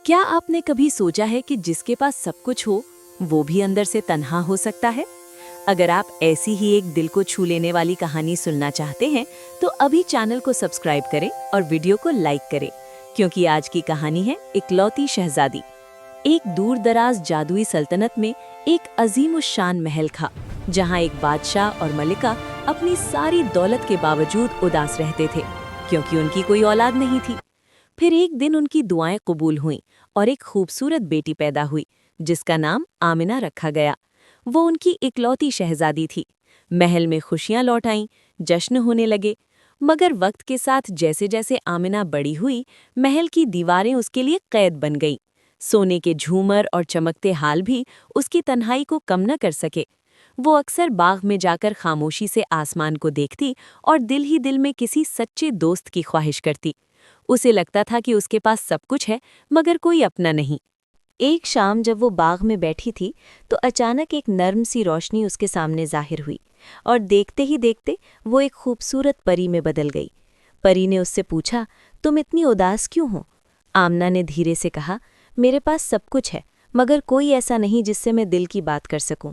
क्या आपने कभी सोचा है कि जिसके पास सब कुछ हो वो भी अंदर से तन्हा हो सकता है? अगर आप ऐसी ही एक दिल को छू लेने वाली कहानी सुनना चाहते हैं तो अभी चैनल को सब्सक्राइब करें और वीडियो को लाइक करें, क्योंकि आज की कहानी है इकलौती शहजादी। एक दूर दराज जादुई सल्तनत में एक अजीमुशान महल था, जहां एक बादशाह और मलिका अपनी सारी दौलत के बावजूद उदास रहते थे, क्योंकि उनकी कोई औलाद नहीं थी। फिर एक दिन उनकी दुआएं कबूल हुईं और एक खूबसूरत बेटी पैदा हुई, जिसका नाम आमिना रखा गया। वो उनकी इकलौती शहजादी थी। महल में खुशियां लौट आईं, जश्न होने लगे। मगर वक्त के साथ जैसे जैसे आमिना बड़ी हुई, महल की दीवारें उसके लिए कैद बन गईं। सोने के झूमर और चमकते हाल भी उसकी तन्हाई को कम न कर सके। वो अक्सर बाग में जाकर खामोशी से आसमान को देखती और दिल ही दिल में किसी सच्चे दोस्त की ख्वाहिश करती। उसे लगता था कि उसके पास सब कुछ है, मगर कोई अपना नहीं। एक शाम जब वो बाग में बैठी थी तो अचानक एक नर्म सी रोशनी उसके सामने जाहिर हुई और देखते ही देखते वो एक खूबसूरत परी में बदल गई। परी ने उससे पूछा, तुम इतनी उदास क्यों हो? आमना ने धीरे से कहा, मेरे पास सब कुछ है, मगर कोई ऐसा नहीं जिससे मैं दिल की बात कर सकूं।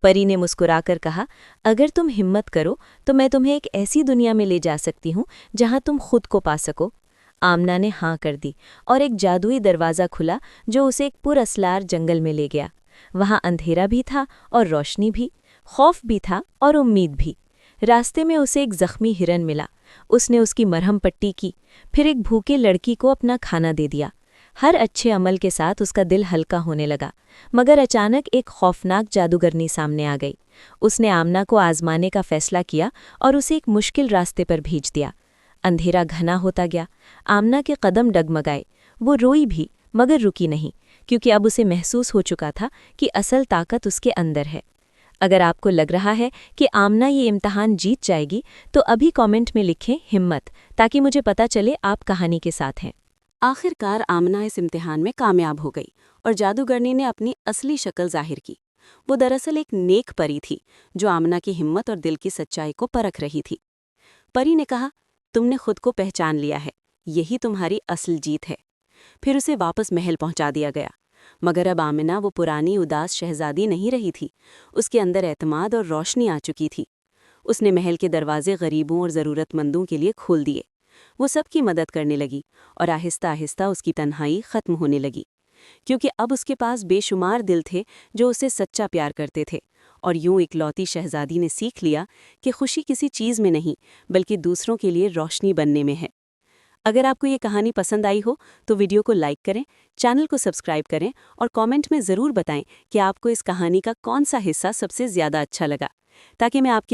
परी ने मुस्कुराकर कहा, अगर तुम हिम्मत करो तो मैं तुम्हें एक ऐसी दुनिया में ले जा सकती हूँ जहाँ तुम खुद को पा सको। आमना ने हाँ कर दी और एक जादुई दरवाज़ा खुला जो उसे एक पुरअसलार जंगल में ले गया। वहाँ अंधेरा भी था और रोशनी भी, खौफ भी था और उम्मीद भी। रास्ते में उसे एक जख्मी हिरन मिला। उसने उसकी मरहम पट्टी की, फिर एक भूखे लड़की को अपना खाना दे दिया। हर अच्छे अमल के साथ उसका दिल हल्का होने लगा, मगर अचानक एक खौफनाक जादूगरनी सामने आ गई। उसने आमना को आजमाने का फैसला किया और उसे एक मुश्किल रास्ते पर भेज दिया। अंधेरा घना होता गया, आमना के कदम डगमगाए। वो रोई भी, मगर रुकी नहीं, क्योंकि अब उसे महसूस हो चुका था कि असल ताकत उसके अंदर है। अगर आपको लग रहा है कि आमना ये इम्तिहान जीत जाएगी तो अभी कमेंट में लिखें हिम्मत, ताकि मुझे पता चले आप कहानी के साथ हैं। आखिरकार आमना इस इम्तिहान में कामयाब हो गई और जादूगरनी ने अपनी असली शक्ल जाहिर की। वो दरअसल एक नेक परी थी जो आमना की हिम्मत और दिल की सच्चाई को परख रही थी। परी ने कहा, तुमने खुद को पहचान लिया है, यही तुम्हारी असल जीत है। फिर उसे वापस महल पहुंचा दिया गया। मगर अब आमिना वो पुरानी उदास शहजादी नहीं रही थी। उसके अंदर एतमाद और रोशनी आ चुकी थी। उसने महल के दरवाजे गरीबों और ज़रूरतमंदों के लिए खोल दिए। वो सबकी मदद करने लगी और आहिस्ता आहिस्ता उसकी तन्हाई खत्म होने लगी, क्योंकि अब उसके पास बेशुमार दिल थे जो उसे सच्चा प्यार करते थे। और यूं इकलौती शहजादी ने सीख लिया कि खुशी किसी चीज़ में नहीं, बल्कि दूसरों के लिए रोशनी बनने में है। अगर आपको ये कहानी पसंद आई हो तो वीडियो को लाइक करें, चैनल को सब्सक्राइब करें और कमेंट में ज़रूर बताएं कि आपको इस कहानी का कौन सा हिस्सा सबसे ज़्यादा अच्छा लगा, ताकि मैं आपकी